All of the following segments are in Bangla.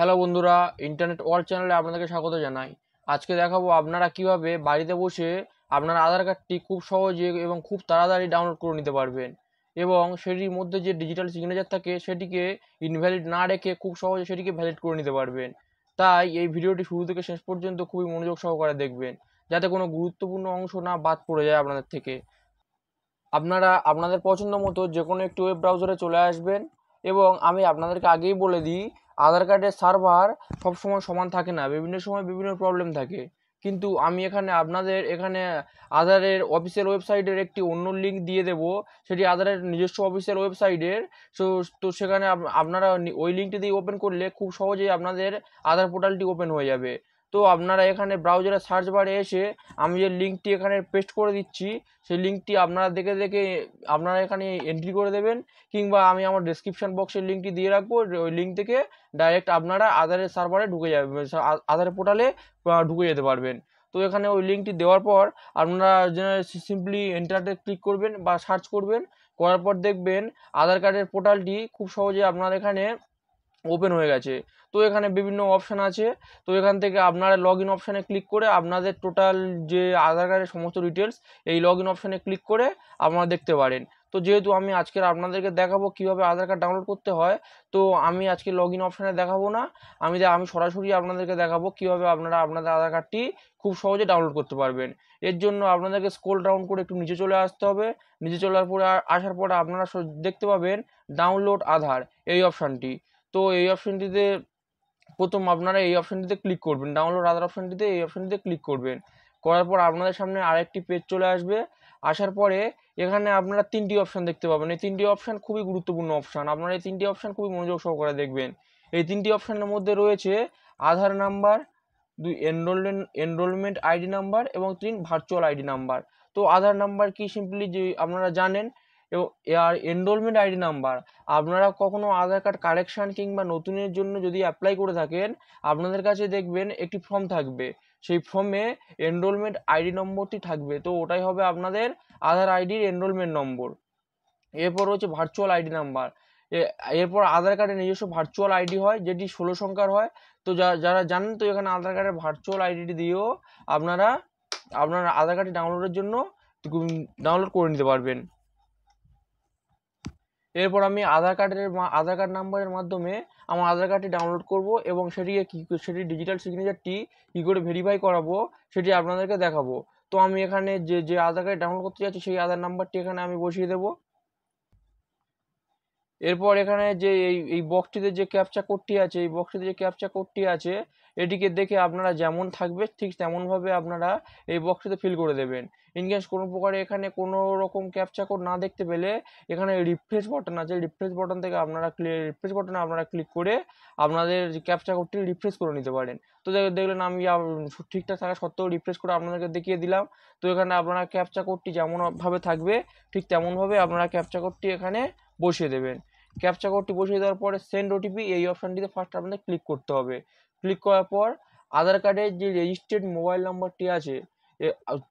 হ্যালো বন্ধুরা, ইন্টারনেট ওয়ার্ল্ড চ্যানেলে আপনাদেরকে স্বাগত জানাই। আজকে দেখাবো আপনারা কিভাবে বাড়িতে বসে আপনার আধার কার্ডটি খুব সহজে এবং খুব তাড়াতাড়ি ডাউনলোড করে নিতে পারবেন এবং সেটির মধ্যে যে ডিজিটাল সিগনেচার থাকে সেটিকে ইনভ্যালিড না রেখে খুব সহজে সেটিকে ভ্যালিড করে নিতে পারবেন। তাই এই ভিডিওটি শুরু থেকে শেষ পর্যন্ত খুবই মনোযোগ সহকারে দেখবেন, যাতে কোনো গুরুত্বপূর্ণ অংশ না বাদ পড়ে যায় আপনাদের থেকে। আপনারা আপনাদের পছন্দ মতো যে কোনো একটি ওয়েব ব্রাউজারে চলে আসবেন এবং আমি আপনাদেরকে আগেই বলে দিই, আধার কার্ডের সার্ভার সবসময় সমান থাকে না, বিভিন্ন সময় বিভিন্ন প্রবলেম থাকে। কিন্তু আমি আপনাদের এখানে আধারের অফিসিয়াল ওয়েবসাইটের একটি অন্য লিঙ্ক দিয়ে দেব, সেটি আধারের নিজস্ব অফিসিয়াল ওয়েবসাইটের। সো তো সেখানে আপনারা ওই লিঙ্কটি দিয়ে ওপেন করলে খুব সহজেই আপনাদের আধার পোর্টালটি ওপেন হয়ে যাবে। তো আপনারা এখানে ব্রাউজারের সার্চ বারে এসে আমি যে লিঙ্কটি এখানে পেস্ট করে দিচ্ছি সেই লিঙ্কটি আপনারা দেখে দেখে আপনারা এখানে এন্ট্রি করে দেবেন, কিংবা আমি আমার ডেসক্রিপশন বক্সের লিঙ্কটি দিয়ে রাখবো। ওই লিঙ্ক থেকে ডাইরেক্ট আপনারা আধারের সার্ভারে ঢুকে যাবেন, আধারের পোর্টালে ঢুকে যেতে পারবেন। তো এখানে ওই লিঙ্কটি দেওয়ার পর আপনারা সিম্পলি এন্টারতে ক্লিক করবেন বা সার্চ করবেন, করার পর দেখবেন আধার কার্ডের পোর্টালটি খুব সহজে আপনার এখানে ওপেন হয়ে গেছে। তো এখানে বিভিন্ন অপশান আছে। তো এখান থেকে আপনারা লগ ইন অপশানে ক্লিক করে আপনাদের টোটাল যে আধার কার্ডের সমস্ত ডিটেলস এই লগ ইন অপশানে ক্লিক করে আপনারা দেখতে পারেন। তো যেহেতু আমি আজকের আপনাদেরকে দেখাবো কিভাবে আধার কার্ড ডাউনলোড করতে হয়, তো আমি আজকে লগ ইন অপশানে দেখাবো না, আমি সরাসরি আপনাদেরকে দেখাবো কিভাবে আপনারা আপনাদের আধার কার্ডটি খুব সহজে ডাউনলোড করতে পারবেন। এর জন্য আপনাদেরকে স্ক্রল ডাউন করে একটু নিচে চলে আসতে হবে। নিচে চলার পরে আসার পরে আপনারা দেখতে পাবেন ডাউনলোড আধার, এই অপশানটি। তো এই অপশনটিতে প্রথম আপনারা এই অপশনটিতে ক্লিক করবেন, ডাউনলোড আধার অপশনটিতে এই অপশনটিতে ক্লিক করবেন। করার পর আপনাদের সামনে আরেকটি পেজ চলে আসবে। আসার পরে এখানে আপনারা তিনটি অপশন দেখতে পাবেন। এই তিনটি অপশন খুবই গুরুত্বপূর্ণ অপশন, আপনারা এই তিনটি অপশন খুবই মনোযোগ সহকারে দেখবেন। এই তিনটি অপশনের মধ্যে রয়েছে আধার নাম্বার, দুই এনরোলমেন্ট আইডি নাম্বার এবং তিন ভার্চুয়াল আইডি নাম্বার। তো আধার নাম্বার কি সিম্পলি যে আপনারা জানেন, আর এনরোলমেন্ট আইডি নাম্বার আপনারা কখনো আধার কার্ড কারেকশন কিংবা নতুনের জন্য যদি অ্যাপ্লাই করে থাকেন, আপনাদের কাছে দেখবেন একটি ফর্ম থাকবে, সেই ফর্মে এনরোলমেন্ট আইডি নম্বরটি থাকবে। তো ওটাই হবে আপনাদের আধার আইডির এনরোলমেন্ট নম্বর। এরপর হচ্ছে ভার্চুয়াল আইডি নাম্বার। এরপর আধার কার্ডের নিজস্ব ভার্চুয়াল আইডি হয়, যেটি 16 সংখ্যার হয়। তো যারা জানেন, তো এখানে আধার কার্ডের ভার্চুয়াল আইডিটি দিয়েও আপনারা আপনার আধার কার্ডটি ডাউনলোডের জন্য ডাউনলোড করে নিতে পারবেন। এরপর আমি আধার কার্ড নাম্বারের মাধ্যমে আমার আধার কার্ডটি ডাউনলোড করব এবং সেটি ডিজিটাল সিগনেচারটি কী করে ভেরিফাই করাবো সেটি আপনাদেরকে দেখাবো। তো আমি এখানে যে যে আধার কার্ড ডাউনলোড করতে যাচ্ছি সেই আধার নাম্বারটি এখানে আমি বসিয়ে দেবো। এরপর এখানে যে এই বক্সটিতে যে ক্যাপচা কোডটি আছে, এই বক্সটিতে যে ক্যাপচা কোডটি আছে এটিকে দেখে আপনারা যেমন থাকবে ঠিক তেমনভাবে আপনারা এই বক্সটিতে ফিল করে দেবেন। ইনকেস কোনো প্রকারে এখানে কোনো রকম ক্যাপচা কোড না দেখতে পেলে এখানে রিফ্রেশ বাটন আছে, রিফ্রেশ বাটন থেকে রিফ্রেশ বাটনে আপনারা ক্লিক করে আপনাদের ক্যাপচা কোডটি রিফ্রেশ করে নিতে পারেন। তো দেখলেন আমি ঠিকঠাক থাকা সত্ত্বেও রিফ্রেশ করে আপনাদেরকে দেখিয়ে দিলাম। তো এখানে আপনারা ক্যাপচা কোডটি যেমনভাবে থাকবে ঠিক তেমনভাবে আপনারা ক্যাপচা কোডটি এখানে বসিয়ে দেবেন। ক্যাপচা কোডটি বসিয়ে দেওয়ার পরে সেন্ড ওটিপি, এই অপশানটিতে ফার্স্ট আপনাদের ক্লিক করতে হবে। ক্লিক করার পর আধার কার্ডের যে রেজিস্টার্ড মোবাইল নাম্বারটি আছে,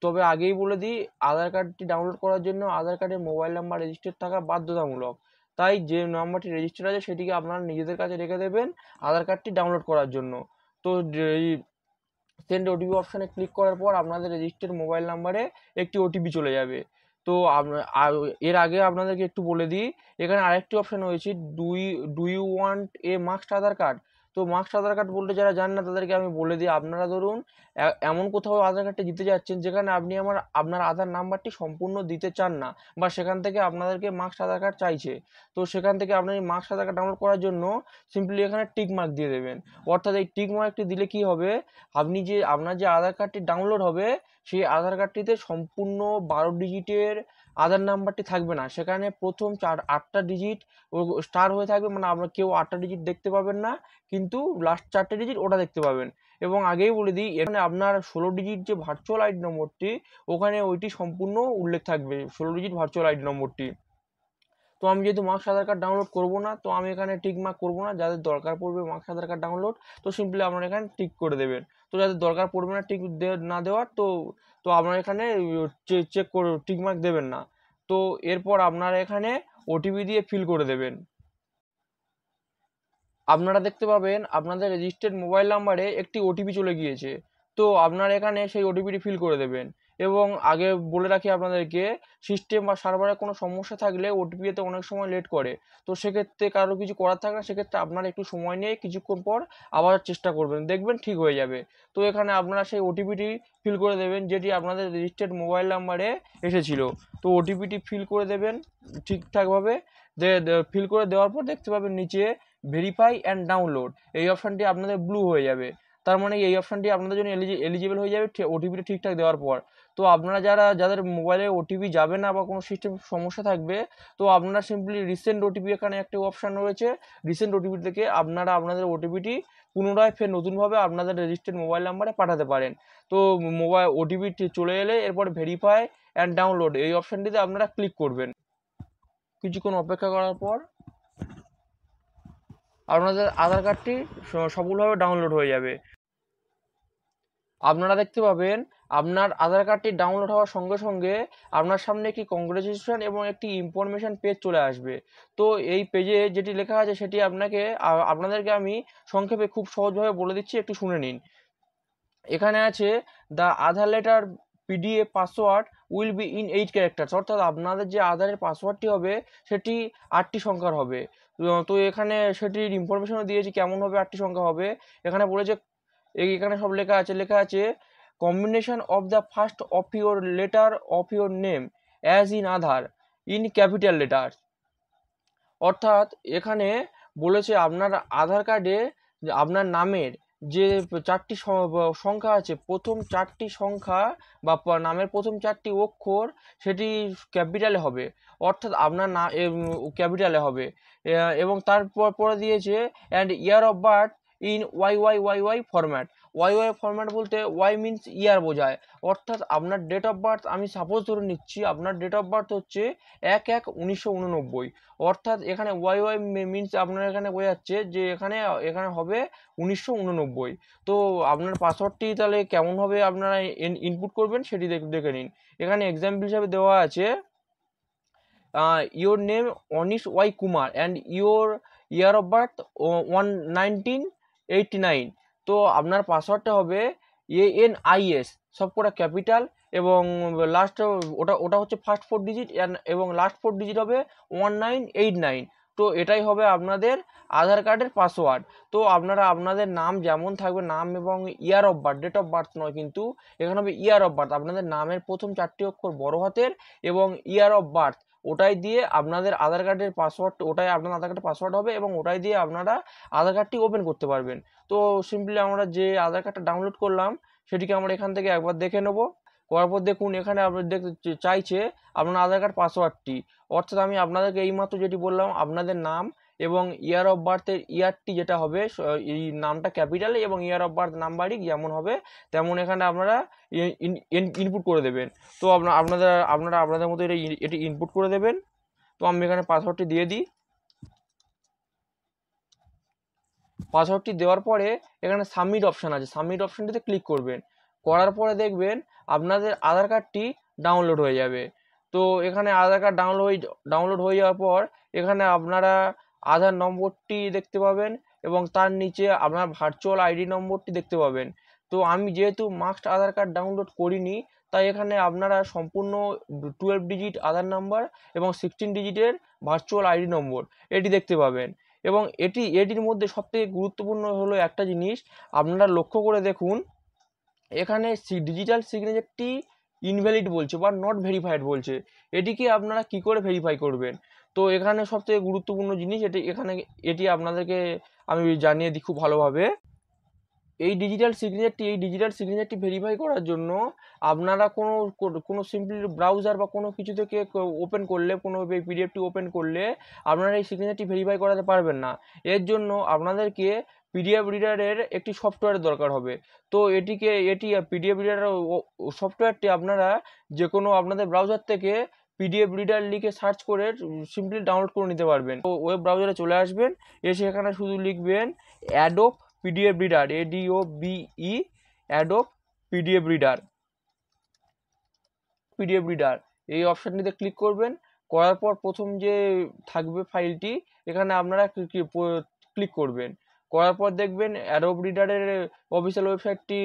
তবে আগেই বলে দিই, আধার কার্ডটি ডাউনলোড করার জন্য আধার কার্ডের মোবাইল নাম্বার রেজিস্টার্ড থাকা বাধ্যতামূলক। তাই যে নাম্বারটি রেজিস্টার্ড আছে সেটিকে আপনারা নিজেদের কাছে রেখে দেবেন আধার কার্ডটি ডাউনলোড করার জন্য। তো এই সেন্ড ওটিপি অপশানে ক্লিক করার পর আপনাদের রেজিস্টার্ড মোবাইল নাম্বারে একটি ওটিপি চলে যাবে। তো এর আগে আপনাদেরকে একটু বলে দিই, এখানে আরেকটি অপশান রয়েছে, do you want a masked Aadhaar card. তো মাস্ট আধার কার্ড বলতে যারা জানেন না তাদেরকে আমি বলে দিই, আপনারা ধরুন এমন কোথাও আধার কার্ডটা দিতে যাচ্ছেন যেখানে আপনি আপনার আধার নাম্বারটি সম্পূর্ণ দিতে চান না, বা সেখান থেকে আপনাদেরকে মাস্ট আধার কার্ড চাইছে। তো সেখান থেকে আপনি মাস্ট আধার কার্ড ডাউনলোড করার জন্য সিম্পলি এখানে টিক মার্ক দিয়ে দেবেন। অর্থাৎ এই টিক মার্কটি দিলে কি হবে, আপনার যে আধার কার্ডটি ডাউনলোড হবে সেই আধার কার্ডটিতে সম্পূর্ণ 12 ডিজিটের আধার নাম্বারটি থাকবে না, সেখানে প্রথম 8টা ডিজিট স্টার হয়ে থাকবে, মানে আপনার কেউ 8টা ডিজিট দেখতে পাবেন না, কিন্তু লাস্ট 4টে ডিজিট ওটা দেখতে পাবেন। এবং আগেই বলে দিই, এখানে আপনার 16 ডিজিট যে ভার্চুয়াল আইডি নম্বরটি, ওখানে ওইটি সম্পূর্ণ উল্লেখ থাকবে, 16 ডিজিট ভার্চুয়াল আইডি নম্বরটি। তো আমি যেহেতু মার্কস আধার কার্ড ডাউনলোড করবো না, তো আমি এখানে টিক মার্ক করবো না। যাদের দরকার পড়বে মার্কস আধার কার্ড ডাউনলোড, তো সিম্পলি আপনারা এখানে টিক করে দেবেন। তো যাদের দরকার পড়বে না টিক না দেওয়ার, তো তো আপনারা এখানে চেক করে টিক মার্ক দেবেন না। তো এরপর আপনারা এখানে ওটিপি দিয়ে ফিল করে দেবেন। আপনারা দেখতে পাবেন আপনাদের রেজিস্টার্ড মোবাইল নাম্বারে একটি ওটিপি চলে গিয়েছে। তো আপনারা এখানে সেই ওটিপিটি ফিল করে দেবেন। এবং আগে বলে রাখি আপনাদেরকে, সিস্টেম বা সার্ভারে কোনো সমস্যা থাকলে ওটিপি যেতে অনেক সময় লেট করে। তো সেক্ষেত্রে কারো কিছু করার থাকে না, সেক্ষেত্রে আপনারা একটু সময় নিয়ে কিছুক্ষণ পর আবার চেষ্টা করবেন, দেখবেন ঠিক হয়ে যাবে। তো এখানে আপনারা সেই ওটিপিটি ফিল করে দেবেন যেটি আপনাদের রেজিস্টার্ড মোবাইল নাম্বারে এসেছিল। তো ওটিপিটি ফিল করে দেবেন ঠিকঠাকভাবে। ফিল করে দেওয়ার পর দেখতে পাবেন নিচে ভেরিফাই অ্যান্ড ডাউনলোড, এই অপশানটি আপনাদের ব্লু হয়ে যাবে। তার মানে এই অপশানটি আপনাদের জন্য এলিজিবল হয়ে যাবে ওটিপিটা ঠিকঠাক দেওয়ার পর। তো আপনারা যাদের মোবাইলে ওটিপি যাবে না বা কোনো সিস্টেম সমস্যা থাকবে, তো আপনারা সিম্পলি রিসেন্ট ওটিপি, এখানে একটা অপশান রয়েছে রিসেন্ট ওটিপি থেকে আপনারা আপনাদের ওটিপিটি পুনরায় ফের নতুনভাবে আপনাদের রেজিস্টার্ড মোবাইল নাম্বারে পাঠাতে পারেন। তো মোবাইল ওটিপি চলে এলে এরপর ভেরিফাই অ্যান্ড ডাউনলোড এই অপশানটিতে আপনারা ক্লিক করবেন। কিছুক্ষণ অপেক্ষা করার পর আপনাদের আধার কার্ডটি সফলভাবে ডাউনলোড হয়ে যাবে। আপনারা দেখতে পাবেন আপনার আধার কার্ডটি ডাউনলোড হওয়ার সঙ্গে সঙ্গে আপনার সামনে একটি কংগ্রেচুলেশন এবং একটি ইনফরমেশন পেজ চলে আসবে। তো এই পেজে যেটি লেখা আছে সেটি আপনাদেরকে আমি সংক্ষেপে খুব সহজভাবে বলে দিচ্ছি, একটু শুনে নিন। এখানে আছে the Aadhaar letter PDF password will be in 8 characters, অর্থাৎ আপনাদের যে আধারের পাসওয়ার্ডটি হবে সেটি 8টি সংখ্যার হবে। তো এখানে সেটির ইনফরমেশনও দিয়েছি কেমন হবে 8টি সংখ্যা হবে। এখানে বলেছে, এখানে সব লেখা আছে combination of the first of your letter of your name as in Aadhaar in capital letter. অর্থাৎ এখানে বলেছে আপনার আধার কার্ডে আপনার নামের যে 4টি সংখ্যা আছে, প্রথম 4টি সংখ্যা বা নামের প্রথম 4টি অক্ষর সেটি ক্যাপিটালে হবে, অর্থাৎ আপনার ক্যাপিটালে হবে। এবং তারপর পরে দিয়েছে and year of birth in Y Y Y Y format. Y Y format বলতে ওয়াই মিনস ইয়ার বোঝায়, অর্থাৎ আপনার ডেট অফ বার্থ, আমি সাপোজ ধরে নিচ্ছি আপনার ডেট অফ বার্থ হচ্ছে 1/1/1989, অর্থাৎ এখানে ওয়াই ওয়াই মিনস আপনার এখানে বোঝাচ্ছে যে এখানে হবে 1989। তো আপনার পাসওয়ার্ডটি তাহলে কেমন হবে আপনারা ইনপুট করবেন সেটি দেখে নিন। এখানে এক্সাম্পল হিসাবে দেওয়া আছে your name Anish Y Kumar and your year of birth 1989। তো আপনার পাসওয়ার্ডটা হবে ANIS সবকটা ক্যাপিটাল, এবং লাস্ট ওটা হচ্ছে ফার্স্ট 4 ডিজিট এবং লাস্ট 4 ডিজিট হবে 1989। তো এটাই হবে আপনাদের আধার কার্ডের পাসওয়ার্ড। তো আপনারা আপনাদের নাম যেমন থাকবে, নাম এবং year of birth, date of birth নয় কিন্তু, এখানে হবে ইয়ার অফ বার্থ, আপনাদের নামের প্রথম 4টি অক্ষর বড় হাতের এবং ইয়ার অফ বার্থ ওটাই দিয়ে আপনাদের আধার কার্ডের পাসওয়ার্ড, ওটাই আপনার আধার কার্ডের পাসওয়ার্ড হবে এবং ওটাই দিয়ে আপনারা আধার কার্ডটি ওপেন করতে পারবেন। তো সিম্পলি আমরা যে আধার কার্ডটা ডাউনলোড করলাম সেটিকে আমরা এখান থেকে একবার দেখে নেব। করার পর দেখুন এখানে আপনার দেখতে চাইছে আপনার আধার কার্ড পাসওয়ার্ডটি, অর্থাৎ আমি আপনাদেরকে এইমাত্র যেটি বললাম আপনাদের নাম এবং ইয়ার অফ বার্থের ইয়ারটি যেটা হবে, এই নামটা ক্যাপিটালে এবং ইয়ার অফ বার্থ নাম্বারই যেমন হবে তেমন এখানে আপনারা ইনপুট করে দেবেন। তো আপনারা আপনাদের মতো এটি ইনপুট করে দেবেন। তো আমি এখানে পাসওয়ার্ডটি দিয়ে দিই। পাসওয়ার্ডটি দেওয়ার পরে এখানে সাবমিট অপশান আছে, সাবমিট অপশানটিতে ক্লিক করবেন। করার পরে দেখবেন আপনাদের আধার কার্ডটি ডাউনলোড হয়ে যাবে। তো এখানে আধার কার্ড ডাউনলোড হয়ে যাওয়ার পর এখানে আপনারা আধার নম্বরটি দেখতে পাবেন এবং তার নিচে আপনার ভার্চুয়াল আইডি নম্বরটি দেখতে পাবেন। তো আমি যেহেতু মাস্ট আধার কার্ড ডাউনলোড করিনি, তাই এখানে আপনারা সম্পূর্ণ 12 ডিজিট আধার নাম্বার এবং 16 ডিজিটের ভার্চুয়াল আইডি নম্বর এটি দেখতে পাবেন। এবং এটির মধ্যে সবথেকে গুরুত্বপূর্ণ হলো একটা জিনিস, আপনারা লক্ষ্য করে দেখুন এখানে ডিজিটাল সিগনেচারটি ইনভ্যালিড বলছে বা নট ভেরিফাইড বলছে। এটিকে আপনারা কি করে ভেরিফাই করবেন? তো এখানে সবথেকে গুরুত্বপূর্ণ জিনিস এটি আপনাদেরকে আমি জানিয়ে দিই খুব ভালোভাবে। এই ডিজিটাল সিগনেচারটি ভেরিফাই করার জন্য আপনারা কোনো সিম্পলি ব্রাউজার বা কোনো কিছু থেকে ওপেন করলে, কোনো পিডিএফটি ওপেন করলে আপনারা এই সিগনেচারটি ভেরিফাই করাতে পারবেন না। এর জন্য আপনাদেরকে পিডিএফ রিডারের একটি সফটওয়্যারের দরকার হবে। তো এটি পিডিএফ রিডার সফটওয়্যারটি আপনারা যে কোনো আপনাদের ব্রাউজার থেকে পিডিএফ রিডার লিখে সার্চ করে সিম্পলি ডাউনলোড করে নিতে পারবেন। তো ওয়েব ব্রাউজারে চলে আসবেন, এসে এখানে শুধু লিখবেন Adobe PDF reader, ADOBE Adobe PDF reader এই অপশানটিতে ক্লিক করবেন। করার পর প্রথম যে থাকবে ফাইলটি এখানে আপনারা ক্লিক করবেন। করার পর দেখবেন অ্যাডোব রিডারের অফিসিয়াল ওয়েবসাইটটি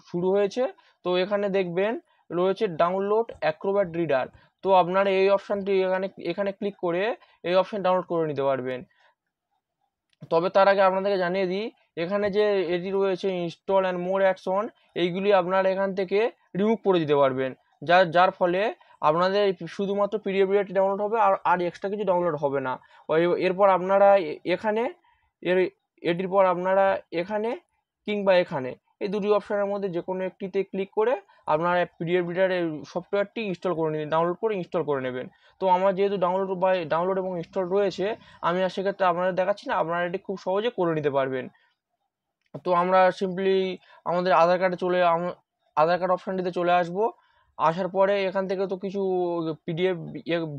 শুরু হয়েছে। তো এখানে দেখবেন রয়েছে ডাউনলোড অ্যাক্রোব্যাট রিডার। তো আপনারা এই অপশানটি এখানে ক্লিক করে এই অপশান ডাউনলোড করে নিতে পারবেন। তবে তার আগে আপনাদেরকে জানিয়ে দিই, এখানে যে এটি রয়েছে ইনস্টল অ্যান্ড মোর অ্যাকশন, এইগুলি আপনারা এখান থেকে রিমুভ করে দিতে পারবেন, যার ফলে আপনাদের শুধুমাত্র পিডিএফ রিডারটি ডাউনলোড হবে, আর এক্সট্রা কিছু ডাউনলোড হবে না। এরপর আপনারা এখানে এটির পর আপনারা এখানে কিংবা এখানে এই দুটি অপশানের মধ্যে যে কোনো একটিতে ক্লিক করে আপনারা পিডিএফ রিডারের সফটওয়্যারটি ডাউনলোড করে ইনস্টল করে নেবেন। তো আমার যেহেতু ডাউনলোড এবং ইনস্টল রয়েছে, আমি আর সেক্ষেত্রে আপনাদের দেখাচ্ছি না, আপনারা এটি খুব সহজে করে নিতে পারবেন। তো আমরা সিম্পলি আমাদের আধার কার্ড অপশানটিতে চলে আসব। আসার পরে এখান থেকে তো কিছু পিডিএফ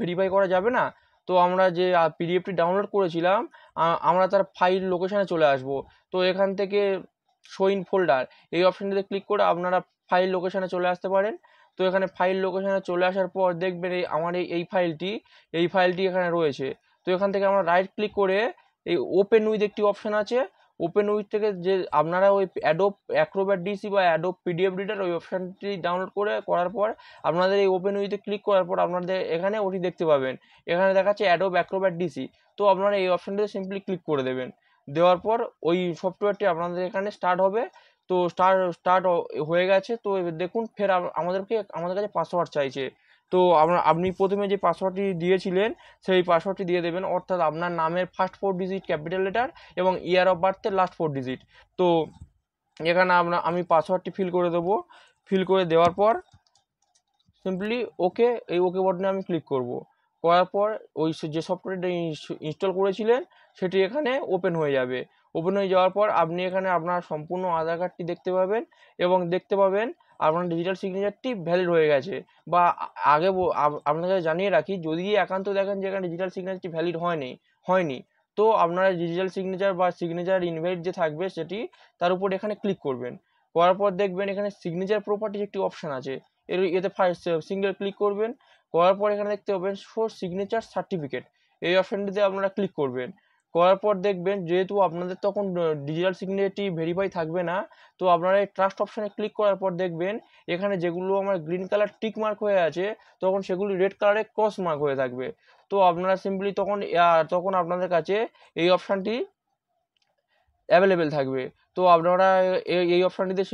ভেরিফাই করা যাবে না। তো আমরা যে পিডিএফটি ডাউনলোড করেছিলাম, আমরা তার ফাইল লোকেশানে চলে আসব। তো এখান থেকে শো ইন ফোল্ডার এই অপশানটিতে ক্লিক করে আপনারা ফাইল লোকেশানে চলে আসতে পারেন। তো এখানে ফাইল লোকেশানে চলে আসার পর দেখবেন আমার এই ফাইলটি এখানে রয়েছে। তো এখান থেকে আমরা রাইট ক্লিক করে এই ওপেন উইথ একটি অপশান আছে, ওপেন উইথ থেকে যে আপনারা ওই অ্যাডোব অ্যাক্রোব্যাট ডিসি বা অ্যাডোব পিডিএফ রিডার ওই অপশানটি ডাউনলোড করার পর আপনাদের এই ওপেন উইথে ক্লিক করার পর আপনাদের এখানে ওটি দেখতে পাবেন, এখানে দেখাচ্ছে অ্যাডোব অ্যাক্রোব্যাট ডিসি। তো আপনারা এই অপশানটিতে সিম্পলি ক্লিক করে দেবেন। দেওয়ার পর ওই সফটওয়্যারটি আপনাদের এখানে স্টার্ট হবে। তো স্টার্ট হয়ে গেছে। তো এবার দেখুন ফের আমাদের কাছে পাসওয়ার্ড চাইছে। তো আপনি প্রথমে যে পাসওয়ার্ডটি দিয়েছিলেন সেই পাসওয়ার্ডটি দিয়ে দেবেন, অর্থাৎ আপনার নামের ফার্স্ট 4 ডিজিট ক্যাপিটাল লেটার এবং ইয়ার অফ বার্থের লাস্ট 4 ডিজিট। তো এখানে আমি পাসওয়ার্ডটি ফিল করে দেবো। ফিল করে দেওয়ার পর সিম্পলি এই ওকে বাটনে আমি ক্লিক করব। করার পর ওই যে সফটওয়্যারটা ইনস্টল করেছিলেন সেটি এখানে ওপেন হয়ে যাবে। ওপেন হয়ে যাওয়ার পর আপনি এখানে আপনার সম্পূর্ণ আধার কার্ডটি দেখতে পাবেন এবং দেখতে পাবেন আপনার ডিজিটাল সিগনেচারটি ভ্যালিড হয়ে গেছে। বা আগে আপনাকে জানিয়ে রাখি, যদি একান্ত দেখেন যে এখানে ডিজিটাল সিগনেচারটি ভ্যালিড হয়নি, তো আপনারা ডিজিটাল সিগনেচার বা সিগনেচার ইনভ্যালিড যে থাকবে সেটি তার উপর এখানে ক্লিক করবেন। করার পর দেখবেন এখানে সিগনেচার প্রপার্টির একটি অপশান আছে, এতে ফার্স্ট সিঙ্গেল ক্লিক করবেন। করার পর এখানে দেখতে পাবেন শো সিগনেচার সার্টিফিকেট, এই অপশানটিতে আপনারা ক্লিক করবেন। করার পর দেখবেন যেহেতু আপনাদের তখন ডিজিটাল সিগনেচারটি ভেরিফাই থাকবে না, তো আপনারা এই ট্রাস্ট অপশানে ক্লিক করার পর দেখবেন এখানে যেগুলো আমার গ্রিন কালার টিক মার্ক হয়ে আছে তখন সেগুলি রেড কালারে ক্রস মার্ক হয়ে থাকবে। তো আপনারা সিম্পলি তখন আপনাদের কাছে এই অপশানটি অ্যাভেলেবেল থাকবে। তো আপনারা এই অপশানটিতে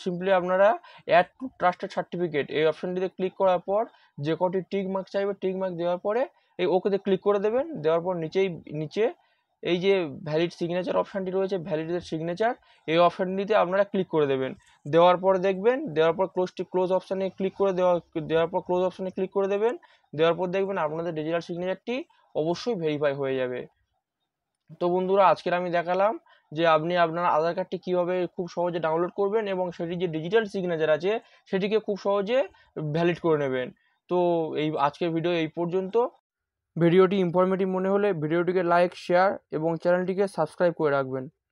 সিম্পলি আপনারা অ্যাড টু ট্রাস্টেড সার্টিফিকেট এই অপশানটিতে ক্লিক করার পর যে কটি টিক মার্ক চাইবে টিক মার্ক দেওয়ার পরে এই ওকেতে ক্লিক করে দেবেন। দেওয়ার পর নিচে এই যে ভ্যালিড সিগনেচার অপশানটি রয়েছে, ভ্যালিডের সিগনেচার, এই অপশানটিতে আপনারা ক্লিক করে দেবেন। দেওয়ার পর দেখবেন ক্লোজ অপশানে ক্লিক করে দেওয়ার পর ক্লোজ অপশানে ক্লিক করে দেবেন। দেওয়ার পর দেখবেন আপনাদের ডিজিটাল সিগনেচারটি অবশ্যই ভেরিফাই হয়ে যাবে। তো বন্ধুরা, আজকের আমি দেখালাম যে আপনি আপনার আধার কার্ডটি কীভাবে খুব সহজে ডাউনলোড করবেন এবং সেটির যে ডিজিটাল সিগনেচার আছে সেটিকে খুব সহজে ভ্যালিড করে নেবেন। তো আজকের ভিডিও এই পর্যন্ত। ভিডিওটি ইনফরমেটিভ মনে হলে ভিডিওটিকে লাইক, শেয়ার এবং চ্যানেলটিকে সাবস্ক্রাইব করে রাখবেন।